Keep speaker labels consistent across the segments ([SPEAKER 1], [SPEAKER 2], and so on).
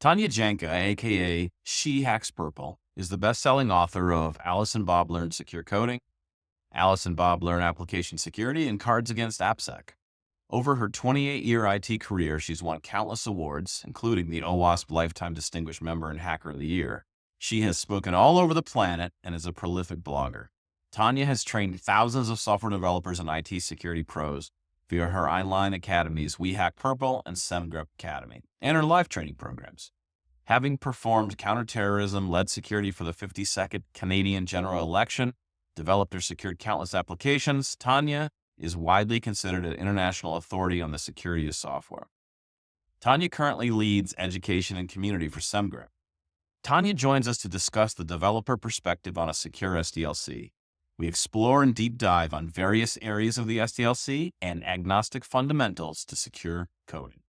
[SPEAKER 1] Tanya Janca, aka She Hacks Purple, is the best-selling author of Alice and Bob Learn Secure Coding, Alice and Bob Learn Application Security, and Cards Against AppSec. Over her 28-year IT career, she's won countless awards, including the OWASP Lifetime Distinguished Member and Hacker of the Year. She has spoken all over the planet and is a prolific blogger. Tanya has trained thousands of software developers and IT security pros via her online academies, We Hack Purple and SEMGREP Academy, and her live training programs. Having performed counterterrorism-led security for the 52nd Canadian general election, developed or secured countless applications, Tanya is widely considered an international authority on the security of software. Tanya currently leads education and community for SEMGREP. Tanya joins us to discuss the developer perspective on a secure SDLC. We explore and deep dive on various areas of the SDLC and agnostic fundamentals to secure coding.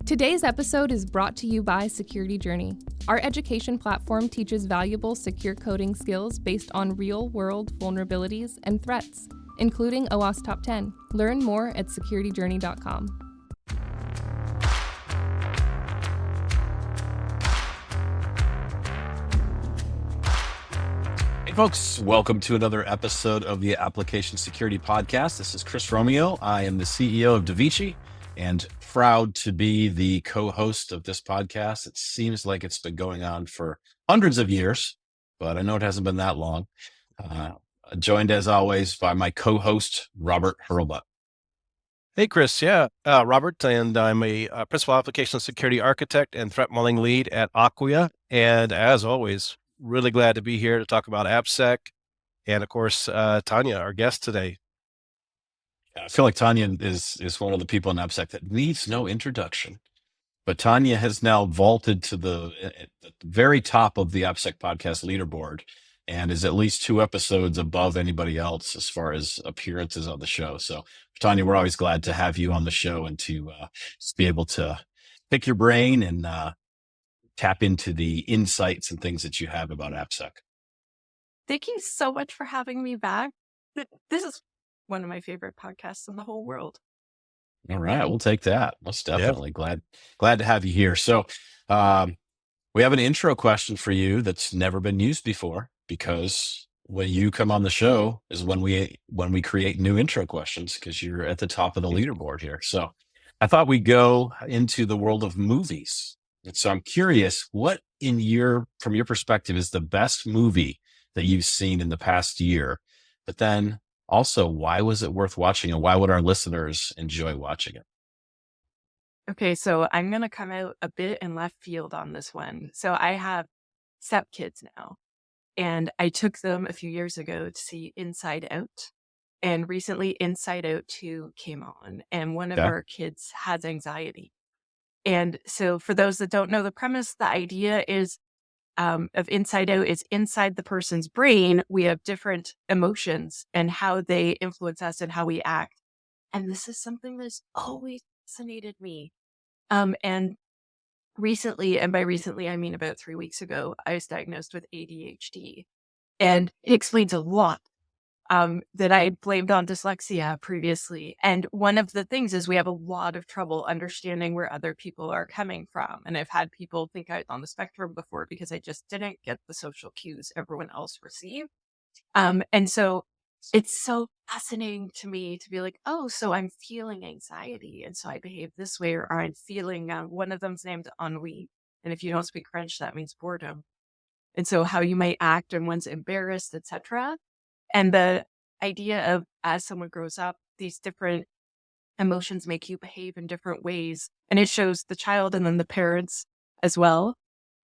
[SPEAKER 2] Today's episode is brought to you by Security Journey. Our education platform teaches valuable secure coding skills based on real-world vulnerabilities and threats, including OWASP Top 10. Learn more at securityjourney.com.
[SPEAKER 1] Hey folks, welcome to another episode of the Application Security Podcast. This is Chris Romeo. I am the CEO of Davici and proud to be the co-host of this podcast. It seems like it's been going on for hundreds of years, but I know it hasn't been that long. Joined as always by my co-host, Robert Hurlbut.
[SPEAKER 3] Hey, Chris. Robert, and I'm a principal application security architect and threat modeling lead at Acquia. And as always, really glad to be here to talk about AppSec. And of course, Tanya, our guest today.
[SPEAKER 1] I feel like Tanya is one of the people in AppSec that needs no introduction, but Tanya has now vaulted to the very top of the AppSec podcast leaderboard and is at least 2 episodes above anybody else as far as appearances on the show. So Tanya, we're always glad to have you on the show and to just be able to pick your brain and tap into the insights and things that you have about AppSec.
[SPEAKER 4] Thank you so much for having me back. This is one of my favorite podcasts in the whole world.
[SPEAKER 1] All right, we'll take that. Most definitely. Glad to have you here. So we have an intro question for you that's never been used before, because when you come on the show is when we create new intro questions, because you're at the top of the leaderboard here. So I thought we'd go into the world of movies. And so I'm curious, what from your perspective is the best movie that you've seen in the past year? But then also, why was it worth watching, and why would our listeners enjoy watching it?
[SPEAKER 4] Okay, so I'm going to come out a bit in left field on this one. So I have stepkids now, and I took them a few years ago to see Inside Out. And recently Inside Out 2 came on, and one of our kids has anxiety. And so for those that don't know the premise, the idea is of Inside Out is inside the person's brain, we have different emotions and how they influence us and how we act. And this is something that's always fascinated me. And recently, and by recently, I mean about 3 weeks ago, I was diagnosed with ADHD. And it explains a lot that I had blamed on dyslexia previously. And one of the things is we have a lot of trouble understanding where other people are coming from. And I've had people think I was on the spectrum before because I just didn't get the social cues everyone else received. And so it's so fascinating to me to be like, oh, so I'm feeling anxiety. And so I behave this way, or I'm feeling, one of them's named ennui. And if you don't speak French, that means boredom. And so how you might act when one's embarrassed, etc. And the idea of, as someone grows up, these different emotions make you behave in different ways. And it shows the child and then the parents as well.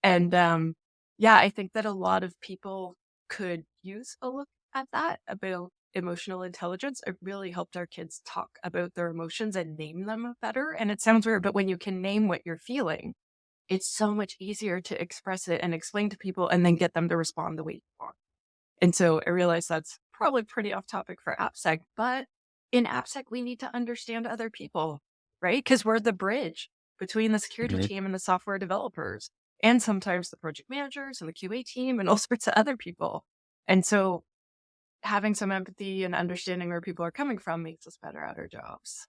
[SPEAKER 4] And I think that a lot of people could use a look at that about emotional intelligence. It really helped our kids talk about their emotions and name them better. And it sounds weird, but when you can name what you're feeling, it's so much easier to express it and explain to people and then get them to respond the way you want. And so I realize that's probably pretty off topic for AppSec, but in AppSec, we need to understand other people, right? Because we're the bridge between the security team and the software developers, and sometimes the project managers and the QA team and all sorts of other people. And so having some empathy and understanding where people are coming from makes us better at our jobs.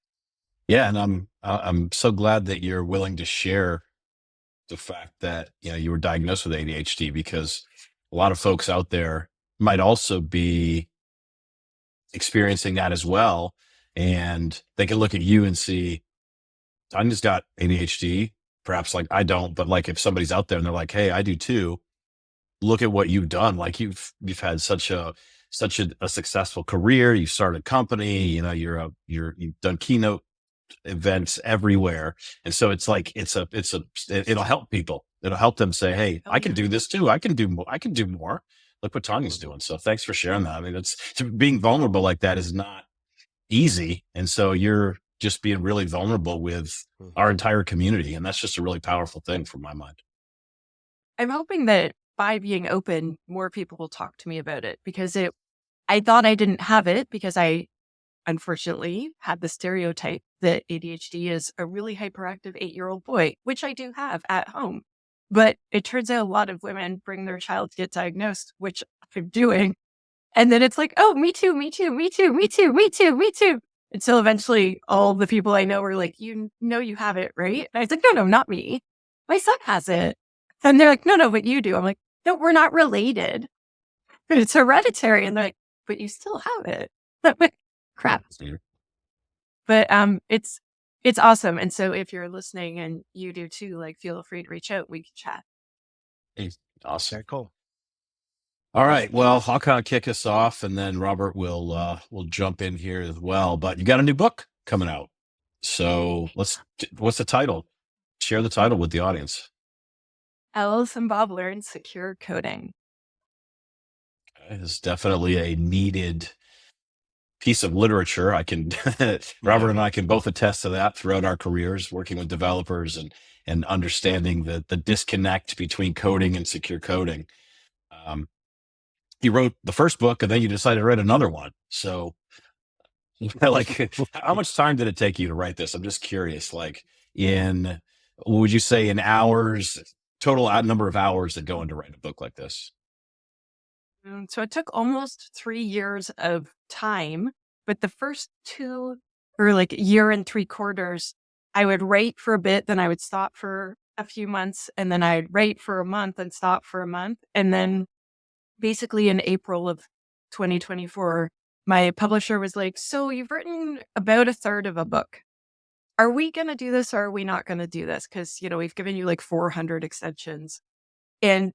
[SPEAKER 1] Yeah, and I'm so glad that you're willing to share the fact that, you were diagnosed with ADHD, because a lot of folks out there might also be experiencing that as well. And they can look at you and see, Tanya's got ADHD. Perhaps like I don't, but like if somebody's out there and they're like, hey, I do too, look at what you've done. Like you've had such a successful career. You started a company, you've done keynote events everywhere. And so it's like, it'll help people. It'll help them say, hey, I can do this too. I can do more. Look what Tanya's doing. So thanks for sharing that. I mean, being vulnerable like that is not easy. And so you're just being really vulnerable with our entire community. And that's just a really powerful thing from my mind.
[SPEAKER 4] I'm hoping that by being open, more people will talk to me about it, because I thought I didn't have it because I unfortunately had the stereotype that ADHD is a really hyperactive 8-year-old boy, which I do have at home. But it turns out a lot of women bring their child to get diagnosed, which I'm doing. And then it's like, oh, me too, me too, me too, me too, me too, me too. Until eventually all the people I know were like, you have it, right? And I was like, no, not me. My son has it. And they're like, no, but you do. I'm like, no, we're not related. It's hereditary. And they're like, but you still have it. Crap. But it's awesome. And so if you're listening and you do too, like, feel free to reach out. We can chat.
[SPEAKER 1] Hey, awesome.
[SPEAKER 3] Very cool.
[SPEAKER 1] All right. Well, I'll kind of kick us off, and then Robert will jump in here as well. But you got a new book coming out. So what's the title? Share the title with the audience.
[SPEAKER 4] Alice and Bob Learn Secure Coding.
[SPEAKER 1] It's definitely a needed piece of literature. Robert and I can both attest to that throughout our careers, working with developers and understanding the disconnect between coding and secure coding. You wrote the first book and then you decided to write another one. So like, how much time did it take you to write this? I'm just curious, like would you say in hours, total number of hours that go into writing a book like this?
[SPEAKER 4] So it took almost 3 years of time, but the first 2 or like year and 3/4, I would write for a bit, then I would stop for a few months, and then I'd write for a month and stop for a month. And then basically in April of 2024, my publisher was like, so you've written about a third of a book. Are we going to do this or are we not going to do this? Because, we've given you like 400 extensions and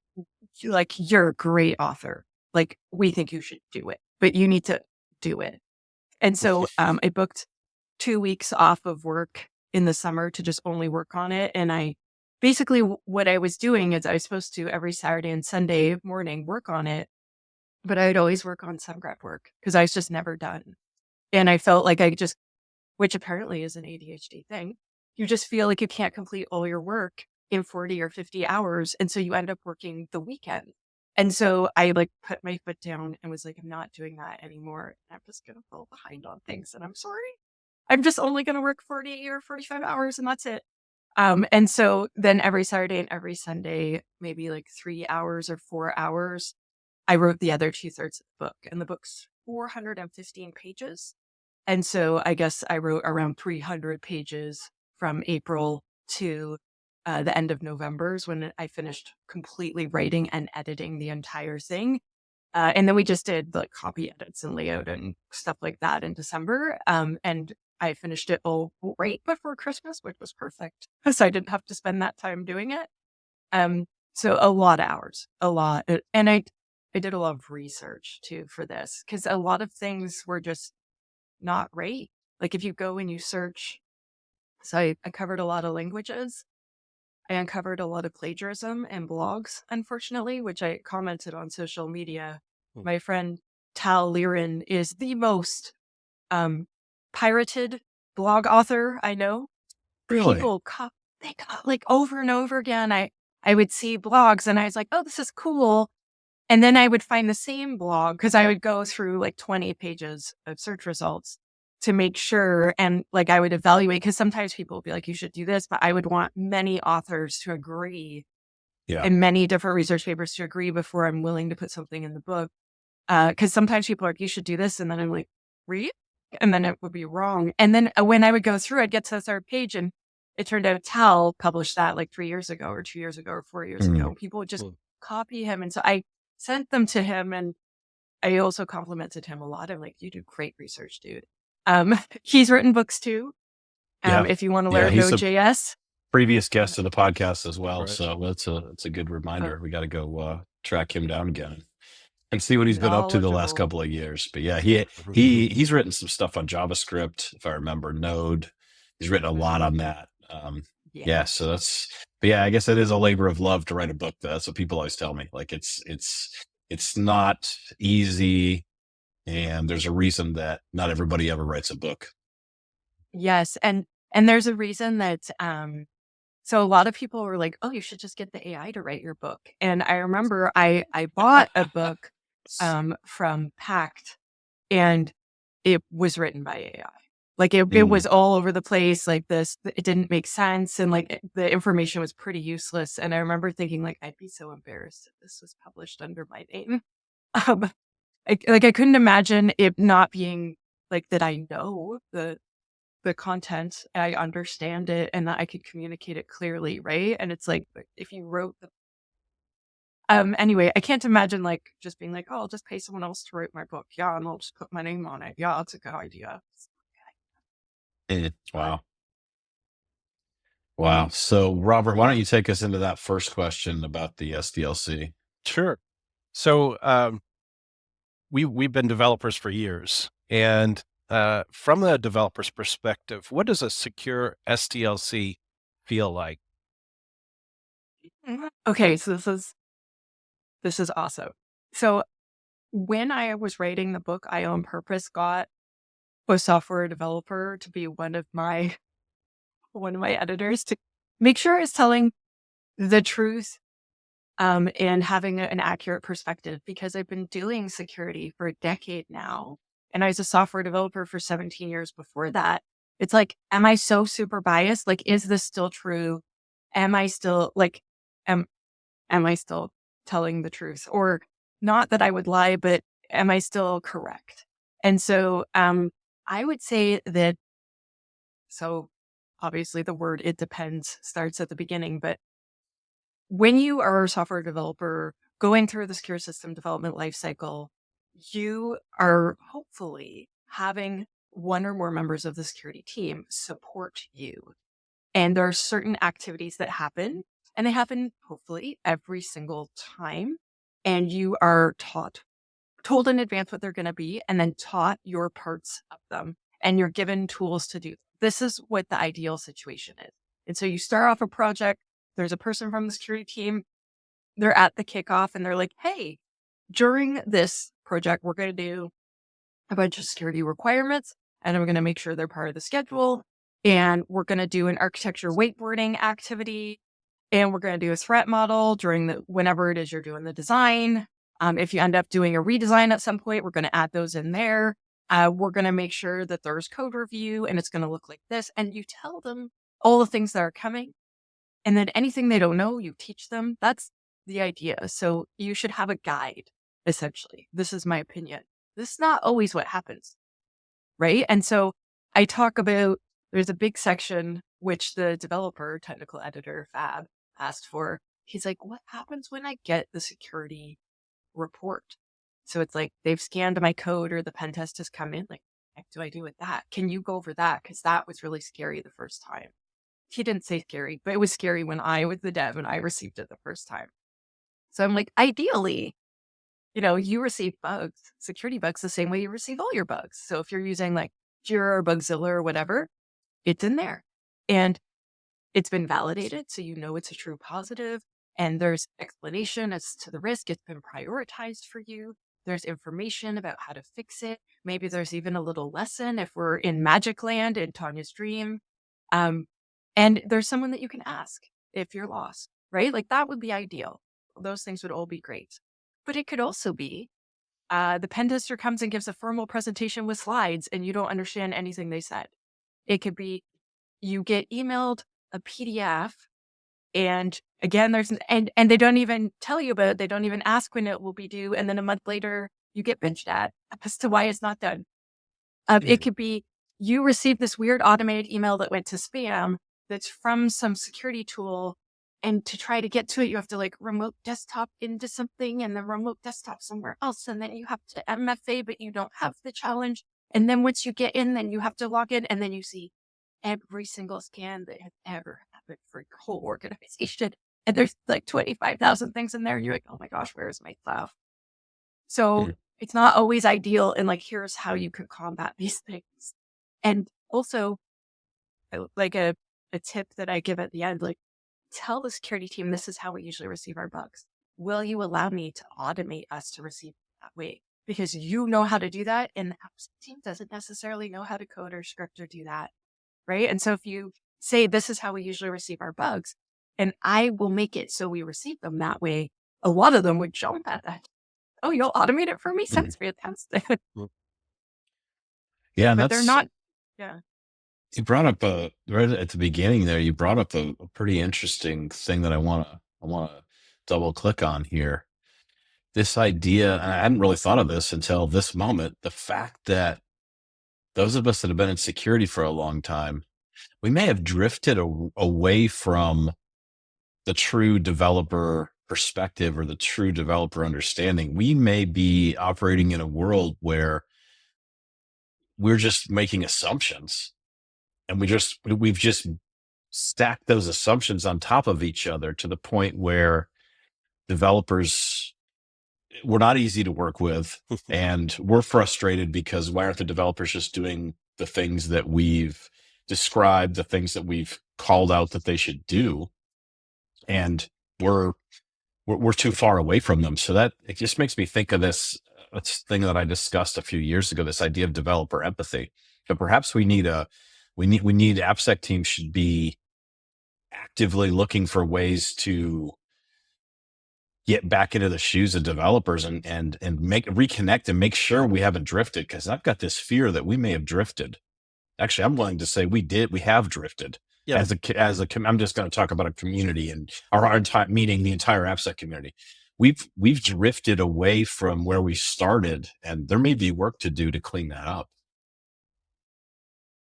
[SPEAKER 4] you're a great author. Like, we think you should do it, but you need to do it. And so I booked 2 weeks off of work in the summer to just only work on it. And I basically, what I was doing is I was supposed to every Saturday and Sunday morning work on it, but I would always work on some grad work because I was just never done. And I felt like which apparently is an ADHD thing, you just feel like you can't complete all your work in 40 or 50 hours. And so you end up working the weekend. And so I put my foot down and was like, I'm not doing that anymore. I'm just going to fall behind on things. And I'm sorry. I'm just only going to work 40 or 45 hours and that's it. And so then every Saturday and every Sunday, maybe 3 hours or 4 hours, I wrote the other 2/3 of the book. And the book's 415 pages. And so I guess I wrote around 300 pages from April to the end of November is when I finished completely writing and editing the entire thing. And then we just did copy edits and layout and stuff like that in December. And I finished it all right before Christmas, which was perfect. So I didn't have to spend that time doing it. So a lot of hours, a lot. And I did a lot of research too for this because a lot of things were just not right. If you go and you search, so I uncovered a lot of languages. I uncovered a lot of plagiarism and blogs, unfortunately, which I commented on social media. My friend Tal Liren is the most pirated blog author I know.
[SPEAKER 1] Really?
[SPEAKER 4] People they over and over again. I would see blogs and I was like, oh, this is cool. And then I would find the same blog because I would go through 20 pages of search results to make sure. And I would evaluate because sometimes people would be like, you should do this, but I would want many authors to agree and many different research papers to agree before I'm willing to put something in the book. Because sometimes people are like, you should do this. And then I'm like, read? And then it would be wrong. And then when I would go through, I'd get to the third page and it turned out Tal published that like 3 years ago or 2 years ago or 4 years ago. People would just copy him. And so I sent them to him, and I also complimented him a lot. I'm like, you do great research, dude. He's written books too.
[SPEAKER 1] Yeah.
[SPEAKER 4] If you want to
[SPEAKER 1] Yeah,
[SPEAKER 4] learn
[SPEAKER 1] he's a
[SPEAKER 4] Node.js.
[SPEAKER 1] previous guest of the podcast as well.
[SPEAKER 3] Right.
[SPEAKER 1] So that's a good reminder.
[SPEAKER 4] Oh.
[SPEAKER 1] We got to go track him down again and see what he's been up to the last
[SPEAKER 4] Knowledgeable.
[SPEAKER 1] couple of years. But yeah, he's written some stuff on JavaScript, if I remember, Node. He's written a lot on that. Yeah, so but yeah, I guess it is a labor of love to write a book. That's what people always tell me. Like it's not easy, and there's a reason that not everybody ever writes a book.
[SPEAKER 4] Yes. And there's a reason that, so a lot of people were like, oh, you should just get the AI to write your book. And I remember I bought a book, from Pact, and it was written by AI. Like it was all over the place like this. It didn't make sense. And like the information was pretty useless. And I remember thinking like, I'd be so embarrassed if this was published under my name. I couldn't imagine it not being like that. I know the content, I understand it, and that I could communicate it clearly. Right. And it's like, if you wrote the, anyway, I can't imagine like just being like, oh, I'll just pay someone else to write my book. Yeah. And I'll just put my name on it. Yeah. That's a good idea.
[SPEAKER 1] Wow. Wow. So Robert, why don't you take us into that first question about the SDLC?
[SPEAKER 3] Sure. So we've been developers for years, and from the developer's perspective, what does a secure SDLC feel like?
[SPEAKER 4] Okay, so this is awesome. So when I was writing the book, I on purpose got a software developer to be one of my editors to make sure I was telling the truth, and having an accurate perspective, because I've been doing security for a decade now, and I was a software developer for 17 years before that. It's like, am I so super biased? Like, is this still true? Am I still like, am I still telling the truth? Or not that I would lie, but am I still correct? And so, I would say that, so obviously the word "it depends" starts at the beginning, but when you are a software developer going through the secure system development lifecycle, you are hopefully having one or more members of the security team support you. And there are certain activities that happen, and they happen hopefully every single time. And you are told in advance what they're going to be, and then taught your parts of them, and you're given tools to do. This is what the ideal situation is. And so you start off a project, there's a person from the security team, they're at the kickoff, and they're like, hey, during this project, we're going to do a bunch of security requirements, and we're going to make sure they're part of the schedule. And we're going to do an architecture wakeboarding activity, and we're going to do a threat model during whenever it is you're doing the design. If you end up doing a redesign at some point, we're going to add those in there. We're going to make sure that there's code review, and it's going to look like this. And you tell them all the things that are coming. And then anything they don't know, you teach them. That's the idea. So you should have a guide, essentially. This is my opinion. This is not always what happens, right? And so I talk about, there's a big section which the developer, technical editor, Fab, asked for. He's like, what happens when I get the security report? So it's like, they've scanned my code, or the pen test has come in. Like, what do I do with that? Can you go over that? Because that was really scary the first time. He didn't say scary, but it was scary when I was the dev and I received it the first time. So I'm like, ideally, you receive bugs, security bugs, the same way you receive all your bugs. So if you're using like Jira or Bugzilla or whatever, it's in there, and it's been validated. So it's a true positive, and there's explanation as to the risk. It's been prioritized for you. There's information about how to fix it. Maybe there's even a little lesson if we're in Magic Land in Tanya's dream. And there's someone that you can ask if you're lost, right? Like, that would be ideal. Those things would all be great. But it could also be the pen tester comes and gives a formal presentation with slides, and you don't understand anything they said. It could be you get emailed a PDF, and again, and they don't even tell you about it. They don't even ask when it will be due. And then a month later, you get benched at as to why it's not done. It could be you received this weird automated email that went to spam, that's from some security tool. And to try to get to it, you have to like remote desktop into something and then remote desktop somewhere else. And then you have to MFA, but you don't have the challenge. And then once you get in, then you have to log in and then you see every single scan that has ever happened for your whole organization. And there's like 25,000 things in there. And you're like, oh my gosh, where's my stuff? So it's not always ideal. And like, here's how you could combat these things. And also like a tip that I give at the end, like, tell the security team, this is how we usually receive our bugs. Will you allow me to automate us to receive that way? Because you know how to do that, and the apps team doesn't necessarily know how to code or script or do that, right? And so if you say, this is how we usually receive our bugs, and I will make it so we receive them that way, a lot of them would jump at that. Oh, you'll automate it for me? Sounds fantastic.
[SPEAKER 1] Yeah, and
[SPEAKER 4] But they're not,
[SPEAKER 1] you brought up right at the beginning there, you brought up a pretty interesting thing that I want to double click on here. This idea, and I hadn't really thought of this until this moment, the fact that those of us that have been in security for a long time, we may have drifted away from the true developer perspective or the true developer understanding. We may be operating in a world where we're just making assumptions. And we've just stacked those assumptions on top of each other to the point where developers, we're not easy to work with, and we're frustrated because why aren't the developers just doing the things that we've described, the things that we've called out that they should do, and we're too far away from them. So that it just makes me think of this thing that I discussed a few years ago, this idea of developer empathy. But perhaps we need AppSec teams should be actively looking for ways to get back into the shoes of developers and reconnect and make sure we haven't drifted. Cause I've got this fear that we may have drifted. Actually, I'm willing to say we have drifted.
[SPEAKER 3] Yeah.
[SPEAKER 1] I'm just going to talk about a community and our entire meaning, the entire AppSec community. We've drifted away from where we started, and there may be work to do to clean that up.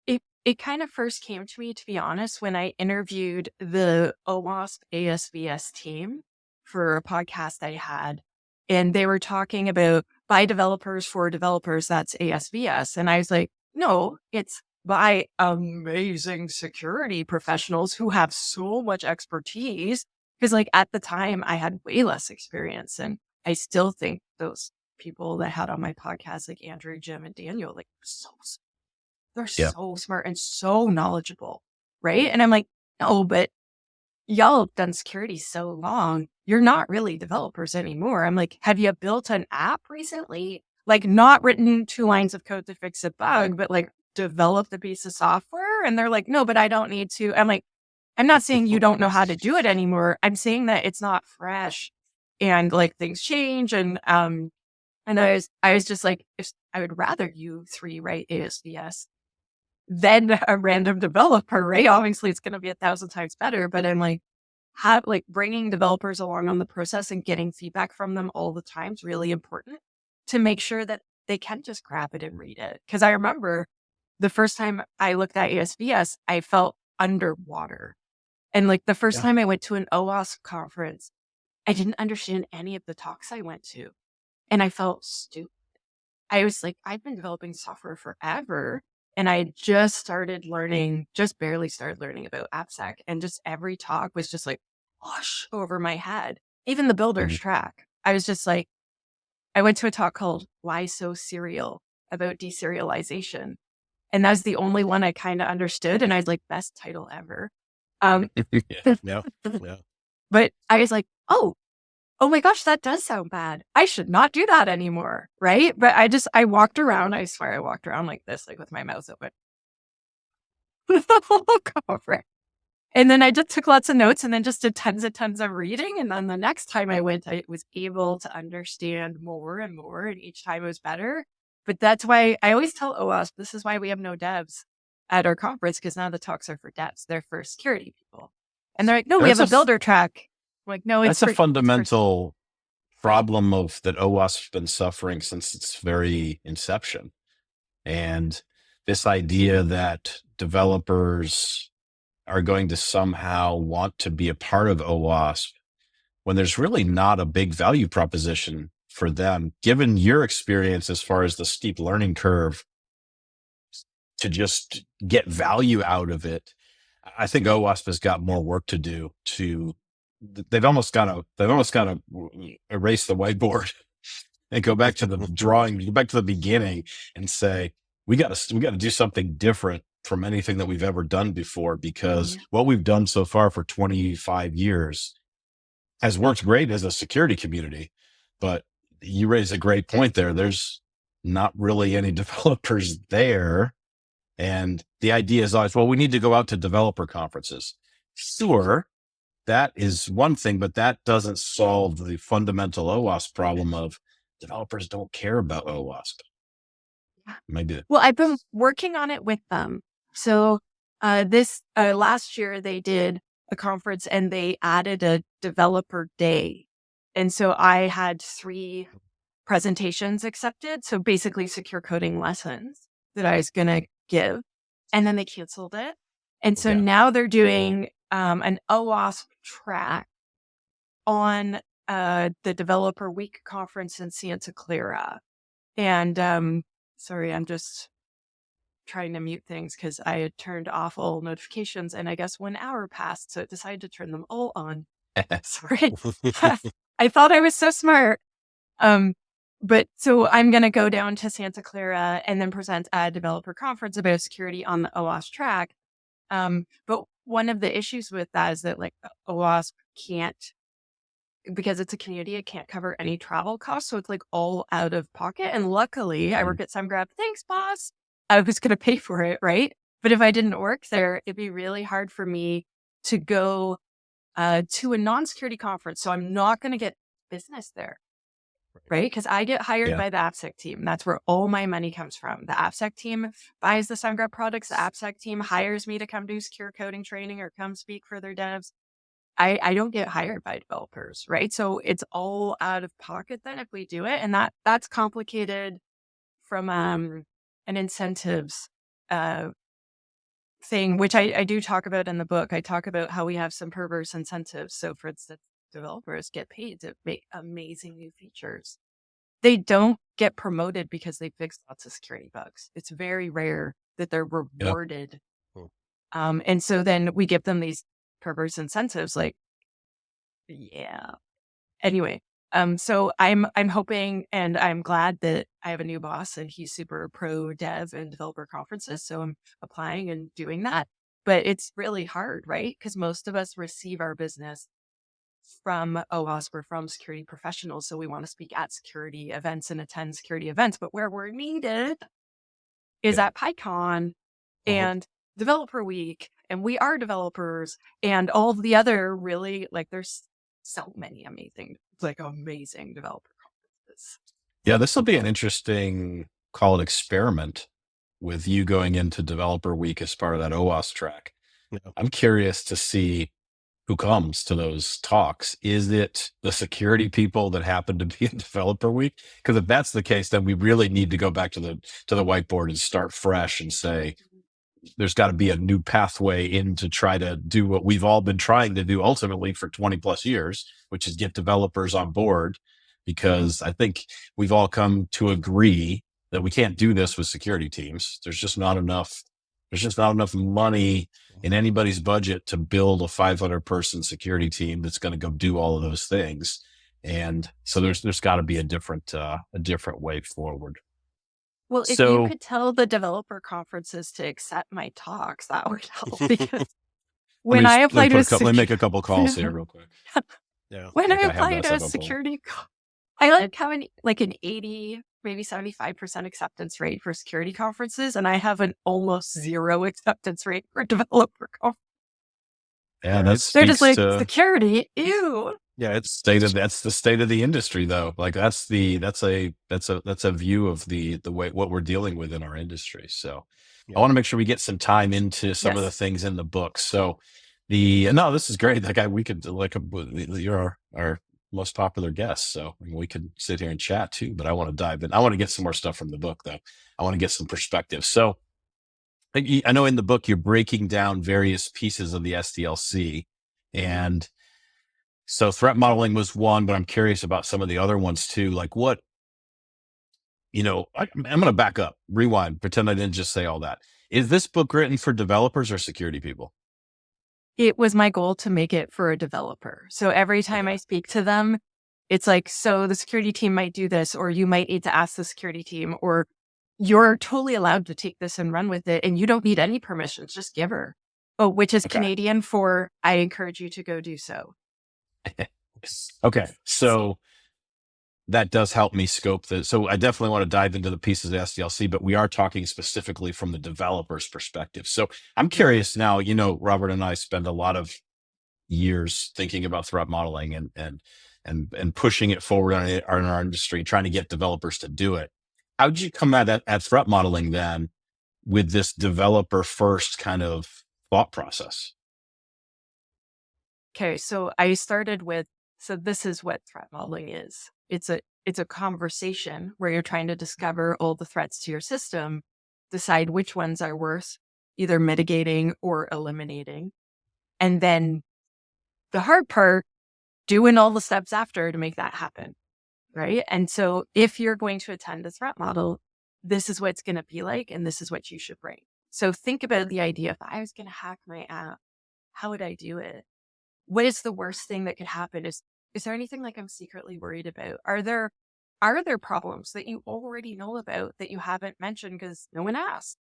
[SPEAKER 4] It kind of first came to me, to be honest, when I interviewed the OWASP ASVS team for a podcast I had, and they were talking about by developers for developers, that's ASVS. And I was like, no, it's by amazing security professionals who have so much expertise. Because like at the time I had way less experience, and I still think those people that had on my podcast, like Andrew, Jim, and Daniel, like they're so smart and so knowledgeable, right? And I'm like, no, but y'all have done security so long, you're not really developers anymore. I'm like, have you built an app recently? Like not written 2 lines of code to fix a bug, but like developed a piece of software? And they're like, no, but I don't need to. I'm like, I'm not saying you don't know how to do it anymore. I'm saying that it's not fresh and like things change. And I was just like, I would rather you 3 write ASVS than a random developer, right? Obviously it's going to be 1,000 times better, but I'm like, bringing developers along on the process and getting feedback from them all the time is really important to make sure that they can't just grab it and read it. Cause I remember the first time I looked at ASVS, I felt underwater. And like the first time I went to an OWASP conference, I didn't understand any of the talks I went to. And I felt stupid. I was like, I've been developing software forever. And I just barely started learning about AppSec. And just every talk was just like, whoosh over my head. Even the builder's track. I was just like, I went to a talk called Why So Serial about deserialization. And that's the only one I kind of understood. And I was like, best title ever.
[SPEAKER 3] Yeah.
[SPEAKER 4] But I was like, oh my gosh, that does sound bad. I should not do that anymore. Right. But I walked around. I swear I walked around like this, like with my mouth open. The whole conference. And then I just took lots of notes and then just did tons of reading. And then the next time I went, I was able to understand more and more. And each time it was better. But that's why I always tell OWASP, this is why we have no devs at our conference, because none of the talks are for devs. They're for security people. And they're like, no, we have a builder track. I'm like, no, it's
[SPEAKER 1] that's a fundamental problem that OWASP's been suffering since its very inception. And this idea that developers are going to somehow want to be a part of OWASP when there's really not a big value proposition for them, given your experience as far as the steep learning curve to just get value out of it. I think OWASP has got more work to do they've almost got to erase the whiteboard and go back to the drawing, go back to the beginning and say, we got to do something different from anything that we've ever done before, because what we've done so far for 25 years has worked great as a security community. But you raise a great point there. There's not really any developers there. And the idea is always, well, we need to go out to developer conferences. Sure, that is one thing, but that doesn't solve the fundamental OWASP problem of developers don't care about OWASP. Maybe.
[SPEAKER 4] Well, I've been working on it with them. So this last year they did a conference and they added a developer day. And so I had 3 presentations accepted. So basically secure coding lessons that I was going to give. And then they canceled it. And so now they're doing an OWASP track on the Developer Week conference in Santa Clara. And sorry, I'm just trying to mute things because I had turned off all notifications and I guess 1 hour passed. So it decided to turn them all on. Sorry. I thought I was so smart. But so I'm going to go down to Santa Clara and then present at a developer conference about security on the OWASP track. But one of the issues with that is that like OWASP can't, because it's a community, it can't cover any travel costs. So it's like all out of pocket. And luckily I work at SumGrab. Thanks, boss. I was going to pay for it. Right. But if I didn't work there, it'd be really hard for me to go to a non-security conference. So I'm not going to get business there. Right. Because I get hired by the AppSec team. That's where all my money comes from. The AppSec team buys the SumGrab products. The AppSec team hires me to come do secure coding training or come speak for their devs. I don't get hired by developers. Right. So it's all out of pocket then if we do it. And that's complicated from an incentives thing, which I do talk about in the book. I talk about how we have some perverse incentives. So for instance, developers get paid to make amazing new features. They don't get promoted because they fix lots of security bugs. It's very rare that they're rewarded. And so then we give them these perverse incentives like, anyway. So I'm hoping and I'm glad that I have a new boss and he's super pro dev and developer conferences. So I'm applying and doing that, but it's really hard, right? Because most of us receive our business from OWASP or from security professionals. So we want to speak at security events and attend security events, but where we're needed is at PyCon and Developer Week, and we are developers and all of the other really like there's so many amazing developer conferences.
[SPEAKER 1] Yeah, this will be an interesting, call it experiment with you going into Developer Week as part of that OWASP track. I'm curious to see who comes to those talks. Is it the security people that happen to be in Developer Week? Because if that's the case, then we really need to go back to the whiteboard and start fresh and say, there's got to be a new pathway in to try to do what we've all been trying to do ultimately for 20 plus years, which is get developers on board. Because I think we've all come to agree that we can't do this with security teams. There's just not enough money in anybody's budget to build a 500-person security team that's going to go do all of those things. And so there's got to be a different way forward.
[SPEAKER 4] Well, if you could tell the developer conferences to accept my talks, that would help. Because when I applied to
[SPEAKER 1] let me make a couple calls here real quick.
[SPEAKER 4] When I applied to a security, I like having like an 80, maybe 75% acceptance rate for security conferences, and I have an almost 0 acceptance rate for developer conferences.
[SPEAKER 1] Yeah,
[SPEAKER 4] they're just like security. Ew.
[SPEAKER 1] Yeah, that's the state of the industry, though. Like that's a view of the way what we're dealing with in our industry. So I want to make sure we get some time into some of the things in the book. So this is great. You're our most popular guest, so we could sit here and chat too. But I want to dive in. I want to get some more stuff from the book, though. I want to get some perspective. So I know in the book you're breaking down various pieces of the SDLC, and so threat modeling was one, but I'm curious about some of the other ones too. Like what, I'm going to back up, rewind, pretend I didn't just say all that. Is this book written for developers or security people?
[SPEAKER 4] It was my goal to make it for a developer. So every time I speak to them, it's like, so the security team might do this, or you might need to ask the security team, or you're totally allowed to take this and run with it. And you don't need any permissions, just give her. Oh, which is Canadian for, I encourage you to go do so.
[SPEAKER 1] Okay. So that does help me scope this. So I definitely want to dive into the pieces of SDLC, but we are talking specifically from the developer's perspective. So I'm curious now, Robert and I spend a lot of years thinking about threat modeling and pushing it forward in our industry, trying to get developers to do it. How did you come at threat modeling then with this developer first kind of thought process?
[SPEAKER 4] Okay, so I started with, so this is what threat modeling is. It's a conversation where you're trying to discover all the threats to your system, decide which ones are worth either mitigating or eliminating. And then the hard part, doing all the steps after to make that happen, right? And so if you're going to attend a threat model, this is what it's going to be like, and this is what you should bring. So think about the idea, if I was going to hack my app, how would I do it? What is the worst thing that could happen? Is there anything like I'm secretly worried about? Are there problems that you already know about that you haven't mentioned because no one asked?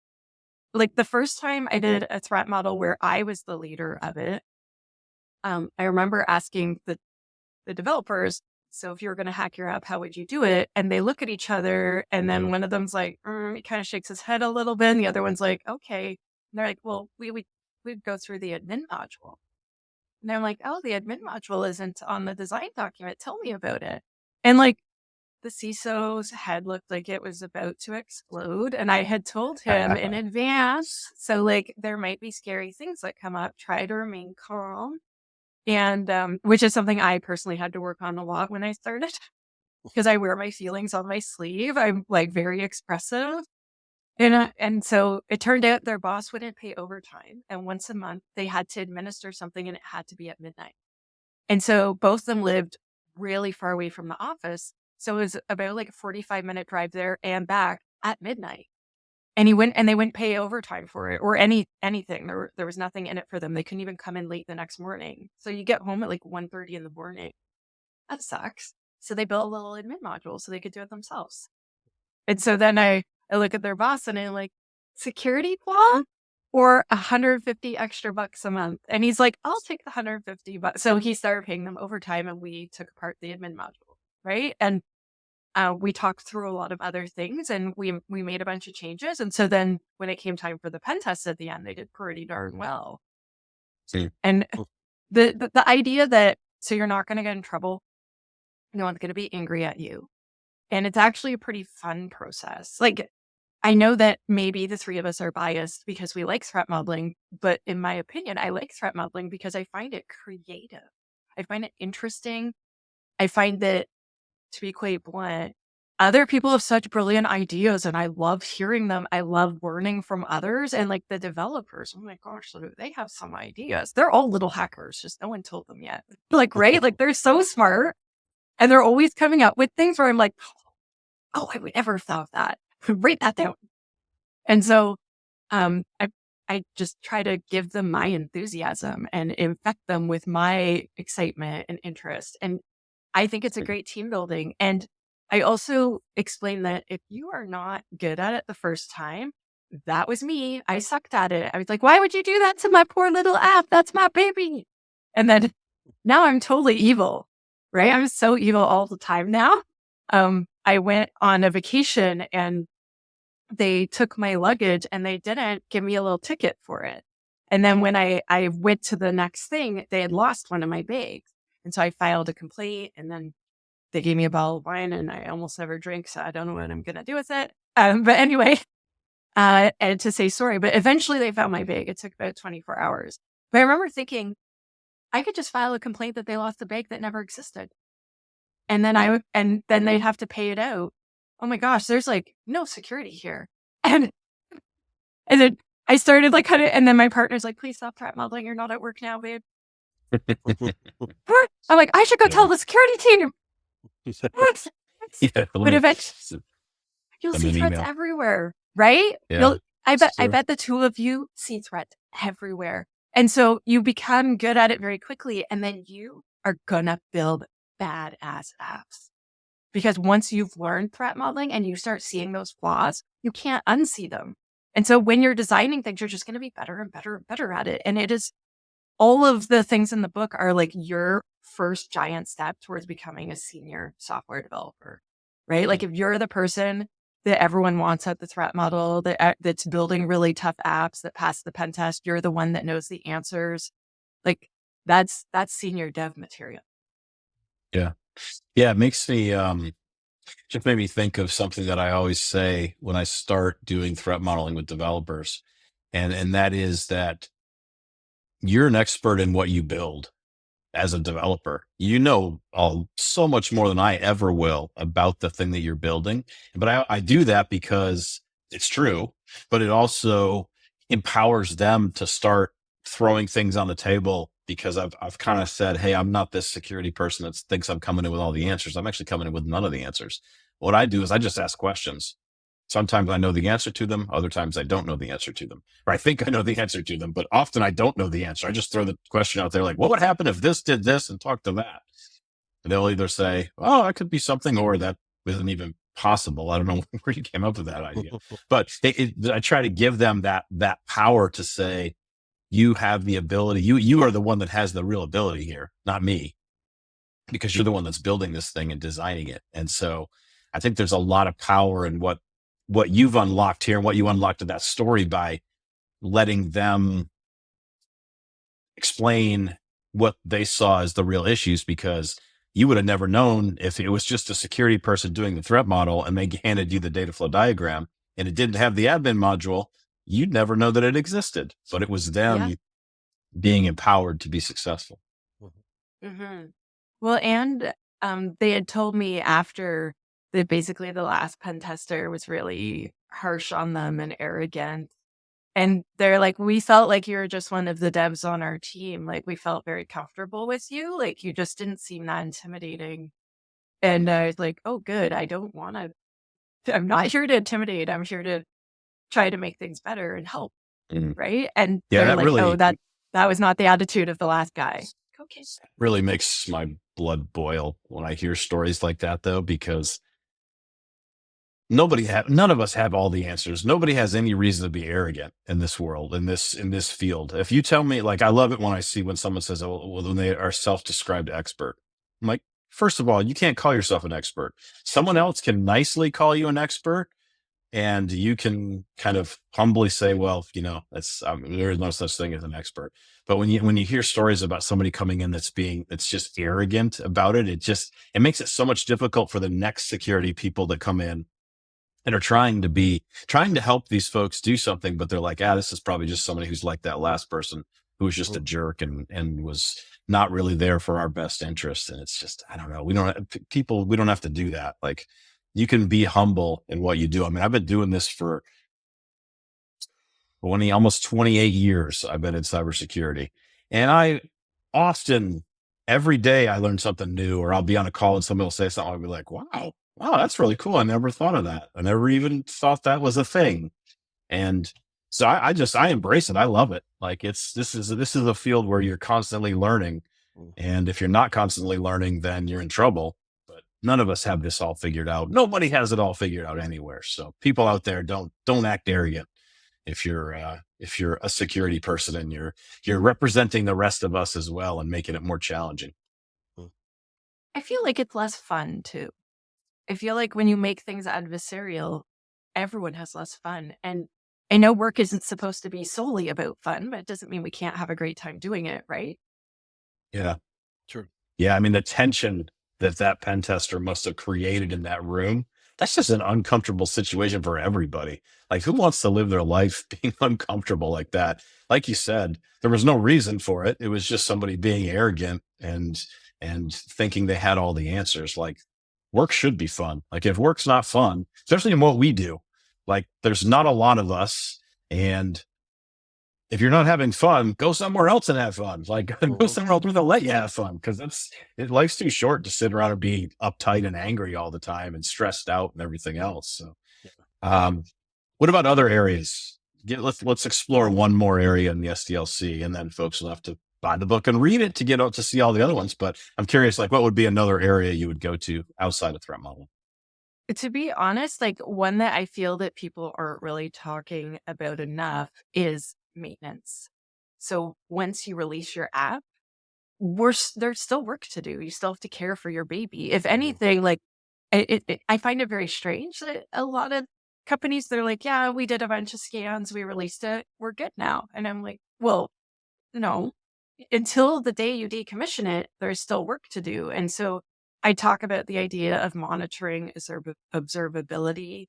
[SPEAKER 4] Like the first time I did a threat model where I was the leader of it, I remember asking the developers, so if you were going to hack your app, how would you do it? And they look at each other, and then one of them's like, he kind of shakes his head a little bit, and the other one's like, okay. And they're like, well, we'd go through the admin module. And I'm like, oh, the admin module isn't on the design document. Tell me about it. And like the CISO's head looked like it was about to explode. And I had told him in advance. So like there might be scary things that come up. Try to remain calm. And which is something I personally had to work on a lot when I started because I wear my feelings on my sleeve. I'm like very expressive. And so it turned out their boss wouldn't pay overtime. And once a month, they had to administer something and it had to be at midnight. And so both of them lived really far away from the office. So it was about like a 45-minute drive there and back at midnight. And they wouldn't pay overtime for it or anything. There was nothing in it for them. They couldn't even come in late the next morning. So you get home at like 1:30 in the morning. That sucks. So they built a little admin module so they could do it themselves. And so then I look at their boss and I'm like, security flaw or 150 extra bucks a month? And he's like, I'll take the 150 bucks. So he started paying them overtime and we took apart the admin module, right? And we talked through a lot of other things and we made a bunch of changes. And so then when it came time for the pen test at the end, they did pretty darn well.
[SPEAKER 1] See.
[SPEAKER 4] And the idea that, so you're not going to get in trouble. No one's going to be angry at you. And it's actually a pretty fun process. Like, I know that maybe the three of us are biased because we like threat modeling, but in my opinion, I like threat modeling because I find it creative. I find it interesting. I find that, to be quite blunt, other people have such brilliant ideas and I love hearing them. I love learning from others and like the developers. Oh my gosh, they have some ideas. They're all little hackers. Just no one told them yet. Like, right? Like they're so smart and they're always coming up with things where I'm like, oh, I would never have thought of that. Write that down. And so I just try to give them my enthusiasm and infect them with my excitement and interest. And I think it's a great team building. And I also explain that if you are not good at it the first time, that was me. I sucked at it. I was like, why would you do that to my poor little app? That's my baby. And then now I'm totally evil, right? I'm so evil all the time now. I went on a vacation and they took my luggage and they didn't give me a little ticket for it. And then when I went to the next thing, they had lost one of my bags. And so I filed a complaint and then they gave me a bottle of wine and I almost never drink. So I don't know what I'm going to do with it. But anyway, and to say sorry, but eventually they found my bag. It took about 24 hours. But I remember thinking I could just file a complaint that they lost a bag that never existed. And then then they'd have to pay it out. Oh my gosh, there's like no security here. And then I started like kind of, and then my partner's like, please stop threat modeling. You're not at work now, babe. I'm like, I should go tell the security team.
[SPEAKER 1] Yeah,
[SPEAKER 4] But eventually, you'll
[SPEAKER 1] send
[SPEAKER 4] see
[SPEAKER 1] an
[SPEAKER 4] threats
[SPEAKER 1] email.
[SPEAKER 4] everywhere, right?
[SPEAKER 1] Yeah,
[SPEAKER 4] I
[SPEAKER 1] it's
[SPEAKER 4] bet
[SPEAKER 1] true.
[SPEAKER 4] the two of you see threats everywhere. And so you become good at it very quickly. And then you are gonna build badass apps. Because once you've learned threat modeling and you start seeing those flaws, you can't unsee them. And so when you're designing things, you're just going to be better and better and better at it. And it is all of the things in the book are like your first giant step towards becoming a senior software developer, right? Like if you're the person that everyone wants at the threat model that's building really tough apps that pass the pen test, you're the one that knows the answers. Like that's senior dev material.
[SPEAKER 1] Yeah. Yeah. It makes me, just made me think of something that I always say when I start doing threat modeling with developers. And that is that you're an expert in what you build as a developer. You know so much more than I ever will about the thing that you're building. But I do that because it's true, but it also empowers them to start throwing things on the table because I've kind of said, hey, I'm not this security person that thinks I'm coming in with all the answers. I'm actually coming in with none of the answers. What I do is I just ask questions. Sometimes I know the answer to them. Other times I don't know the answer to them, or I think I know the answer to them, but often I don't know the answer. I just throw the question out there like, what would happen if this did this, and talk to that? And they'll either say, oh, that could be something, or that isn't even possible. I don't know where you came up with that idea, but I try to give them that power to say, you have the ability. You are the one that has the real ability here, not me, because you're the one that's building this thing and designing it. And so I think there's a lot of power in what you've unlocked here and what you unlocked in that story by letting them explain what they saw as the real issues, because you would have never known if it was just a security person doing the threat model and they handed you the data flow diagram and it didn't have the admin module. You'd never know that it existed, but it was them being empowered to be successful.
[SPEAKER 4] Mm-hmm. Well, and they had told me after that basically the last pen tester was really harsh on them and arrogant. And they're like, we felt like you were just one of the devs on our team. Like we felt very comfortable with you. Like you just didn't seem that intimidating. And I was like, oh, good. I don't want to, I'm not here to intimidate. I'm here to try to make things better and help.
[SPEAKER 1] Mm.
[SPEAKER 4] Right. And
[SPEAKER 1] Yeah,
[SPEAKER 4] they're
[SPEAKER 1] that
[SPEAKER 4] like,
[SPEAKER 1] really,
[SPEAKER 4] oh, that was not the attitude of the last guy. Okay.
[SPEAKER 1] really makes my blood boil when I hear stories like that, though, because none of us have all the answers. Nobody has any reason to be arrogant in this world, in this field. If you tell me, like, I love it when I see when someone says, oh, well, when they are self-described expert. I'm like, first of all, you can't call yourself an expert. Someone else can nicely call you an expert, and you can kind of humbly say, well, that's there is no such thing as an expert. But when you hear stories about somebody coming in that's just arrogant about it, it makes it so much difficult for the next security people that come in and are trying to help these folks do something, but they're like, this is probably just somebody who's like that last person who was just a jerk and was not really there for our best interest. And it's just, I don't know. We don't have to do that. Like, you can be humble in what you do. I mean, I've been doing this for almost 28 years. I've been in cybersecurity, and I often, every day I learn something new, or I'll be on a call and somebody will say something. I'll be like, wow, that's really cool. I never thought of that. I never even thought that was a thing. And so I embrace it. I love it. Like this is a field where you're constantly learning. And if you're not constantly learning, then you're in trouble. But none of us have this all figured out. Nobody has it all figured out anywhere. So people out there, don't act arrogant. If you're a security person and you're representing the rest of us as well and making it more challenging.
[SPEAKER 4] I feel like it's less fun too. I feel like when you make things adversarial, everyone has less fun. And I know work isn't supposed to be solely about fun, but it doesn't mean we can't have a great time doing it, right?
[SPEAKER 1] Yeah.
[SPEAKER 3] True.
[SPEAKER 1] Yeah. I mean, the tension that pen tester must have created in that room, that's just an uncomfortable situation for everybody. Like, who wants to live their life being uncomfortable like that? Like you said, there was no reason for it. It was just somebody being arrogant and thinking they had all the answers. Like, work should be fun. Like, if work's not fun, especially in what we do, like, there's not a lot of us, and
[SPEAKER 5] if you're not having fun, go somewhere else and have fun. Like go somewhere else where they'll let you have fun. Cause life's too short to sit around and be uptight and angry all the time and stressed out and everything else. So, what about other areas? Let's explore one more area in the SDLC, and then folks will have to buy the book and read it to get out to see all the other ones. But I'm curious, like, what would be another area you would go to outside of threat modeling?
[SPEAKER 4] To be honest, like one that I feel that people aren't really talking about enough is maintenance. So once you release your app, there's still work to do. You still have to care for your baby. If anything, like I find it very strange that a lot of companies, they're like, yeah, we did a bunch of scans, we released it, we're good now. And I'm like, well, no, until the day you decommission it, there's still work to do. And so I talk about the idea of monitoring observability,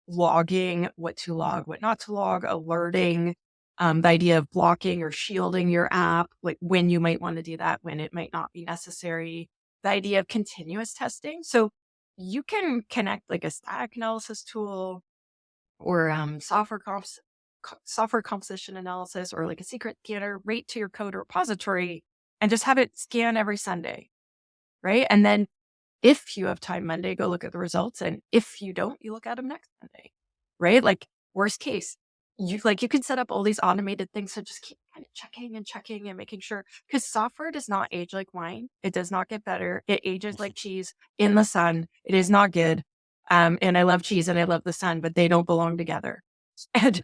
[SPEAKER 4] logging, what to log, what not to log, alerting, the idea of blocking or shielding your app, like when you might want to do that, when it might not be necessary, the idea of continuous testing. So you can connect like a static analysis tool or software composition analysis or like a secret scanner right to your code repository and just have it scan every Sunday, right? And then if you have time Monday, go look at the results. And if you don't, you look at them next Monday, right? Like worst case, you can set up all these automated things. So just keep kind of checking and making sure, because software does not age like wine. It does not get better. It ages like cheese in the sun. It is not good. And I love cheese and I love the sun, but they don't belong together. And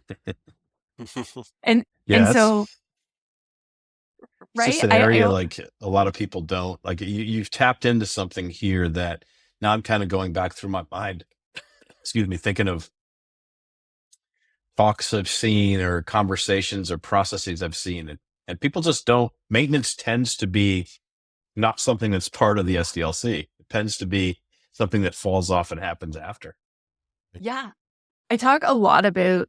[SPEAKER 4] so,
[SPEAKER 5] it's just an area like a lot of people don't like. You've tapped into something here that now I'm kind of going back through my mind. Excuse me, thinking of talks I've seen or conversations or processes I've seen, and people just don't. Maintenance tends to be not something that's part of the SDLC. It tends to be something that falls off and happens after.
[SPEAKER 4] Yeah, I talk a lot about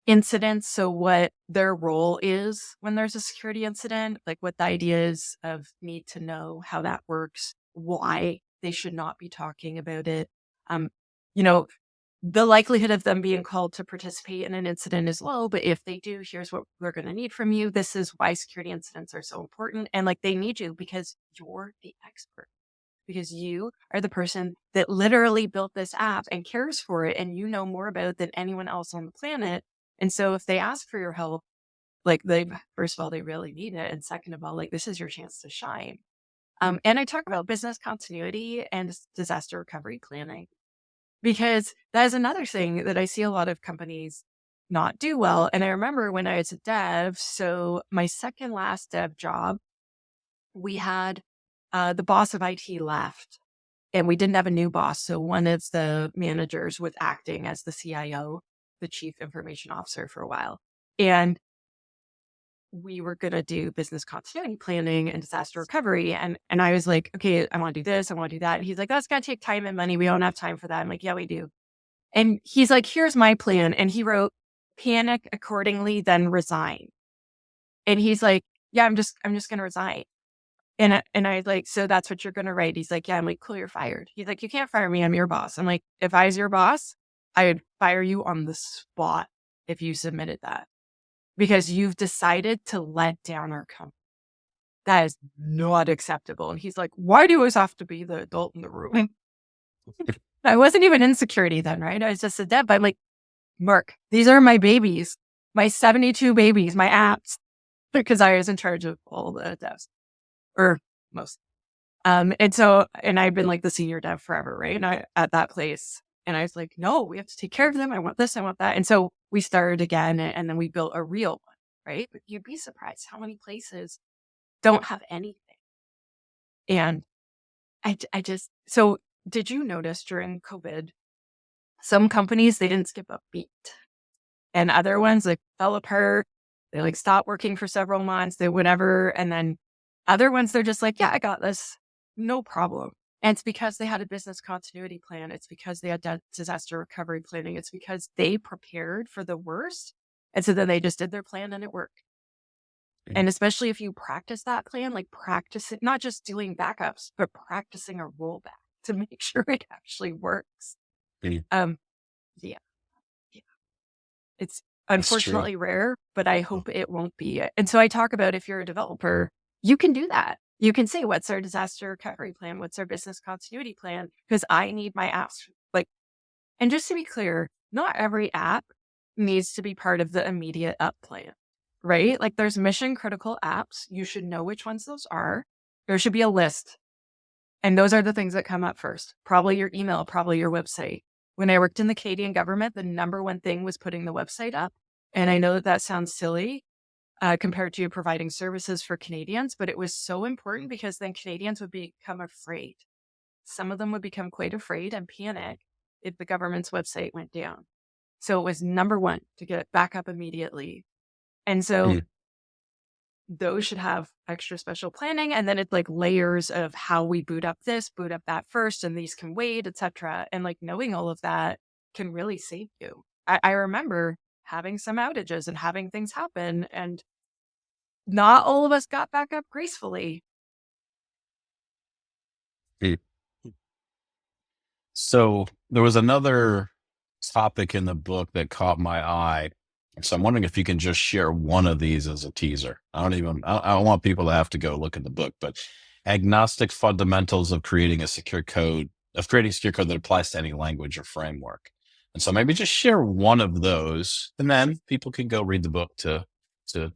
[SPEAKER 4] incidents. So what their role is when there's a security incident, like what the idea is of need to know how that works, why they should not be talking about it. The likelihood of them being called to participate in an incident is low, but if they do, here's what we're going to need from you. This is why security incidents are so important. And like they need you because you're the expert, because you are the person that literally built this app and cares for it. And you know more about it than anyone else on the planet. And so if they ask for your help, like first of all, they really need it. And second of all, like this is your chance to shine. And I talk about business continuity and disaster recovery planning, because that is another thing that I see a lot of companies not do well. And I remember when I was a dev, so my second last dev job, we had the boss of IT left and we didn't have a new boss. So one of the managers was acting as the CIO, the chief information officer, for a while. And we were going to do business continuity planning and disaster recovery. And I was like, okay, I want to do this. I want to do that. And he's like, that's going to take time and money. We don't have time for that. I'm like, yeah, we do. And he's like, here's my plan. And he wrote, panic accordingly, then resign. And he's like, yeah, I'm just going to resign. And I like, so that's what you're going to write. He's like, yeah. I'm like, cool, you're fired. He's like, you can't fire me. I'm your boss. I'm like, if I was your boss, I would fire you on the spot if you submitted that, because you've decided to let down our company. That is not acceptable. And he's like, why do you always have to be the adult in the room? I wasn't even in security then, right? I was just a dev. But I'm like, Mark, these are my babies, my 72 babies, my apps, because I was in charge of all the devs, or most. And I've been like the senior dev forever, right? And at that place, and I was like, no, we have to take care of them. I want this, I want that. And so we started again, and then we built a real one, right? But you'd be surprised how many places don't have anything. And so did you notice during COVID, some companies, they didn't skip a beat, and other ones like fell apart. They like stopped working for several months, they whatever. And then other ones, they're just like, yeah, I got this, no problem. And it's because they had a business continuity plan. It's because they had disaster recovery planning. It's because they prepared for the worst. And so then they just did their plan and it worked. And especially if you practice that plan, like practice it, not just doing backups, but practicing a rollback to make sure it actually works. Yeah. It's unfortunately rare, but I hope it won't be. And so I talk about, if you're a developer, you can do that. You can say, what's our disaster recovery plan? What's our business continuity plan? Because I need my apps. And just to be clear, not every app needs to be part of the immediate up plan, right? Like, there's mission critical apps. You should know which ones those are. There should be a list. And those are the things that come up first. Probably your email, probably your website. When I worked in the Canadian government, the number one thing was putting the website up. And I know that sounds silly compared to providing services for Canadians, but it was so important because then Canadians would become afraid. Some of them would become quite afraid and panic if the government's website went down. So it was number one to get it back up immediately. And so those should have extra special planning. And then it's like layers of how we boot up this, boot up that first, and these can wait, etc. And like knowing all of that can really save you. I remember having some outages and having things happen, and not all of us got back up gracefully.
[SPEAKER 5] So there was another topic in the book that caught my eye. So I'm wondering if you can just share one of these as a teaser. I don't want people to have to go look at the book, but agnostic fundamentals of creating secure code that applies to any language or framework. And so maybe just share one of those, and then people can go read the book to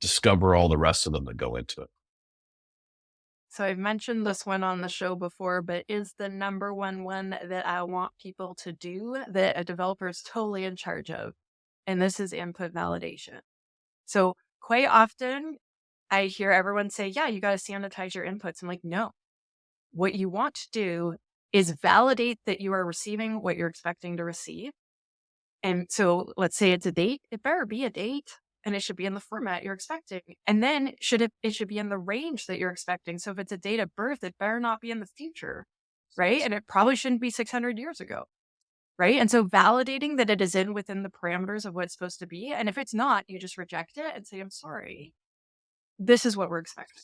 [SPEAKER 5] discover all the rest of them that go into it.
[SPEAKER 4] So I've mentioned this one on the show before, but is the number one that I want people to do that a developer is totally in charge of. And this is input validation. So quite often I hear everyone say, yeah, you got to sanitize your inputs. I'm like, no, what you want to do is validate that you are receiving what you're expecting to receive. And so let's say it's a date. It better be a date. And it should be in the format you're expecting. And then it should be in the range that you're expecting. So if it's a date of birth, it better not be in the future, right? And it probably shouldn't be 600 years ago, right? And so validating that it is within the parameters of what it's supposed to be. And if it's not, you just reject it and say, I'm sorry. This is what we're expecting.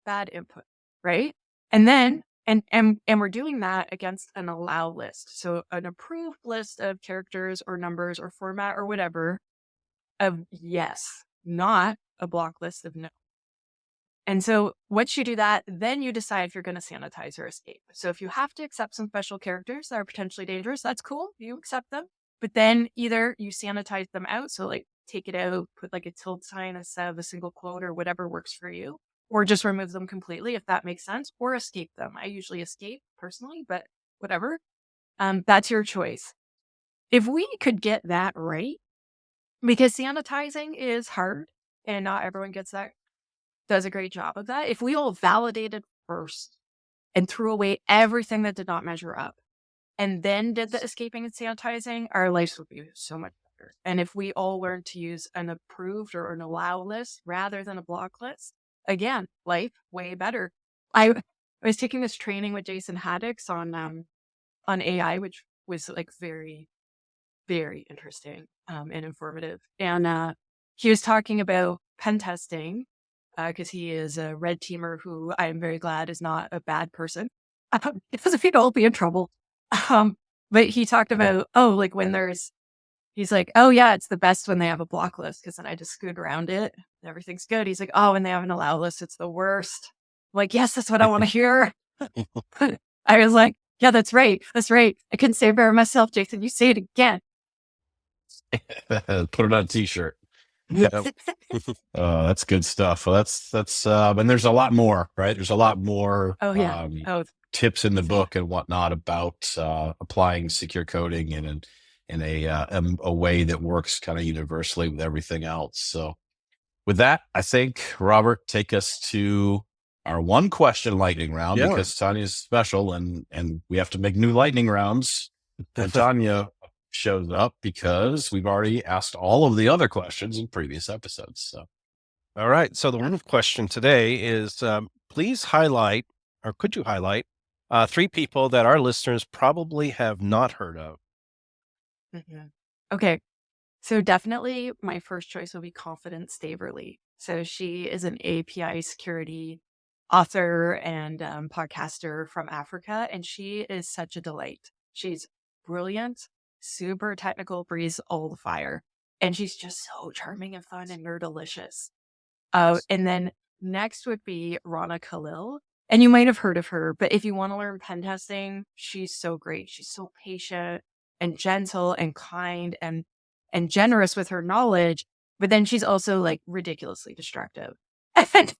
[SPEAKER 4] Bad input, right? And then, and we're doing that against an allow list. So an approved list of characters or numbers or format or whatever of yes, not a block list of no. And so once you do that, then you decide if you're going to sanitize or escape. So if you have to accept some special characters that are potentially dangerous, that's cool. You accept them. But then either you sanitize them out, so like take it out, put like a tilde sign instead of a single quote or whatever works for you, or just remove them completely if that makes sense, or escape them. I usually escape personally, but whatever. That's your choice. If we could get that right, because sanitizing is hard and not everyone does a great job of that. If we all validated first and threw away everything that did not measure up and then did the escaping and sanitizing, our lives would be so much better. And if we all learned to use an approved or an allow list rather than a block list, again, life way better. I was taking this training with Jason Haddix on AI, which was like very, very interesting and informative. And he was talking about pen testing because he is a red teamer who I am very glad is not a bad person. Because if you don't, be in trouble. But he talked about, like he's like, oh yeah, it's the best when they have a block list because then I just scoot around it and everything's good. He's like, oh, when they have an allow list, it's the worst. I'm like, yes, that's what I want to hear. I was like, yeah, that's right. That's right. I couldn't say it better myself, Jason. You say it again.
[SPEAKER 5] Put it on a t-shirt.
[SPEAKER 3] Yep.
[SPEAKER 5] That's good stuff. Well, that's and there's a lot more, right? There's a lot more tips in the book and whatnot about applying secure coding in a way that works kind of universally with everything else. So with that, I think, Robert, take us to our one question lightning round because Tanya's special and we have to make new lightning rounds. And Tanya shows up because we've already asked all of the other questions in previous episodes. So,
[SPEAKER 3] all right. So the one question today is, please highlight, or could you highlight, 3 people that our listeners probably have not heard of?
[SPEAKER 4] Mm-hmm. Okay. So definitely my first choice will be Confidence Staverly. So she is an API security author and podcaster from Africa, and she is such a delight. She's brilliant, super technical, breathes all the fire. And she's just so charming and fun and nerdalicious. And then next would be Rana Khalil. And you might have heard of her, but if you want to learn pen testing, she's so great. She's so patient and gentle and kind and generous with her knowledge. But then she's also like ridiculously destructive. And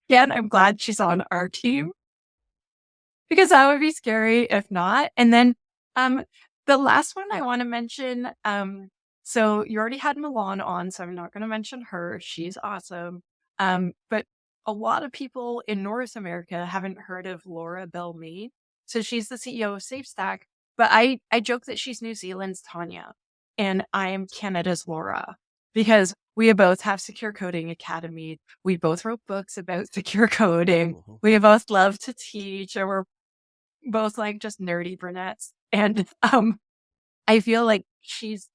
[SPEAKER 4] again, I'm glad she's on our team because that would be scary if not. And then the last one I want to mention, so you already had Milan on, so I'm not going to mention her. She's awesome. But a lot of people in North America haven't heard of Laura Bell-Mead. So she's the CEO of SafeStack, but I joke that she's New Zealand's Tanya and I'm Canada's Laura because we both have Secure Coding Academy. We both wrote books about secure coding. We both love to teach and we're both like just nerdy brunettes. And I feel like she's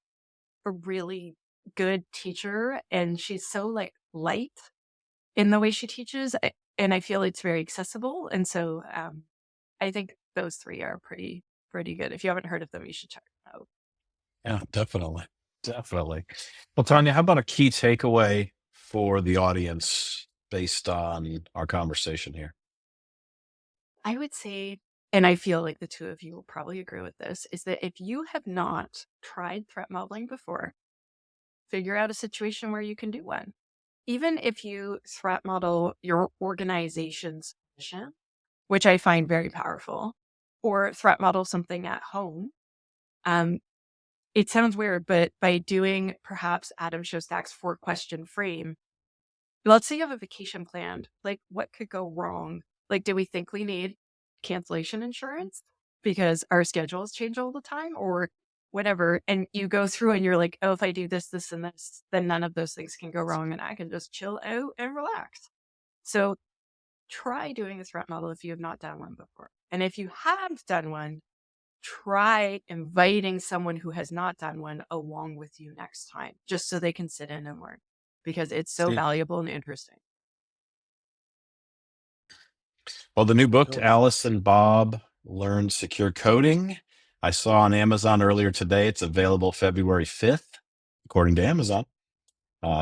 [SPEAKER 4] a really good teacher and she's so like light in the way she teaches, and I feel it's very accessible. And so I think those three are pretty good. If you haven't heard of them, you should check them out.
[SPEAKER 5] Yeah, definitely. Definitely. Well, Tanya, how about a key takeaway for the audience based on our conversation here?
[SPEAKER 4] I would say, and I feel like the two of you will probably agree with this, is that if you have not tried threat modeling before, figure out a situation where you can do one. Even if you threat model your organization's mission, which I find very powerful, or threat model something at home, it sounds weird, but by doing perhaps Adam Shostak's 4-question frame, let's say you have a vacation planned, like what could go wrong? Like, do we think we need cancellation insurance because our schedules change all the time or whatever? And you go through and you're like, oh, if I do this, this, and this, then none of those things can go wrong and I can just chill out and relax. So try doing a threat model if you have not done one before. And if you have done one, try inviting someone who has not done one along with you next time, just so they can sit in and learn because it's so valuable and interesting.
[SPEAKER 5] Well, the new book, Alice and Bob Learn Secure Coding, I saw on Amazon earlier today. It's available February 5th, according to Amazon.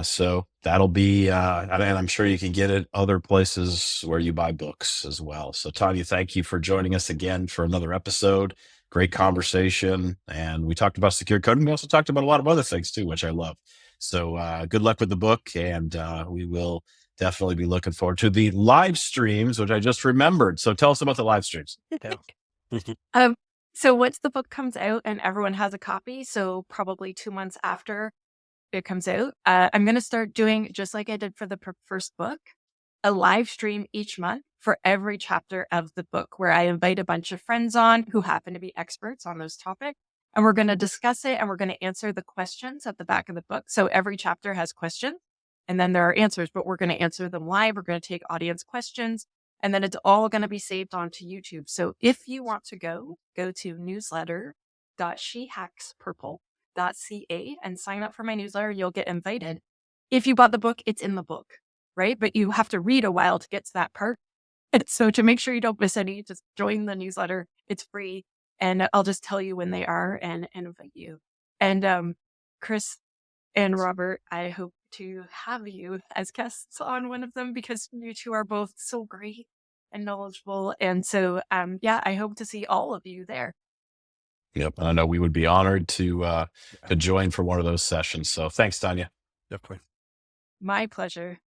[SPEAKER 5] So that'll be, and I'm sure you can get it other places where you buy books as well. So Tanya, thank you for joining us again for another episode. Great conversation. And we talked about secure coding. We also talked about a lot of other things too, which I love. So good luck with the book. And we will definitely be looking forward to the live streams, which I just remembered. So tell us about the live streams.
[SPEAKER 4] So once the book comes out and everyone has a copy, so probably 2 months after it comes out, I'm going to start doing, just like I did for the first book, a live stream each month for every chapter of the book where I invite a bunch of friends on who happen to be experts on those topics. And we're going to discuss it and we're going to answer the questions at the back of the book. So every chapter has questions and then there are answers, but we're going to answer them live. We're going to take audience questions and then it's all going to be saved onto YouTube. So if you want to go to newsletter.shehackspurple.ca and sign up for my newsletter. You'll get invited. If you bought the book, it's in the book, right? But you have to read a while to get to that part. And so to make sure you don't miss any, just join the newsletter. It's free. And I'll just tell you when they are and invite you. And Chris and Robert, I hope to have you as guests on one of them because you two are both so great and knowledgeable. And so, I hope to see all of you there.
[SPEAKER 5] Yep. I know we would be honored to join for one of those sessions. So thanks, Tanya.
[SPEAKER 3] Definitely.
[SPEAKER 4] My pleasure.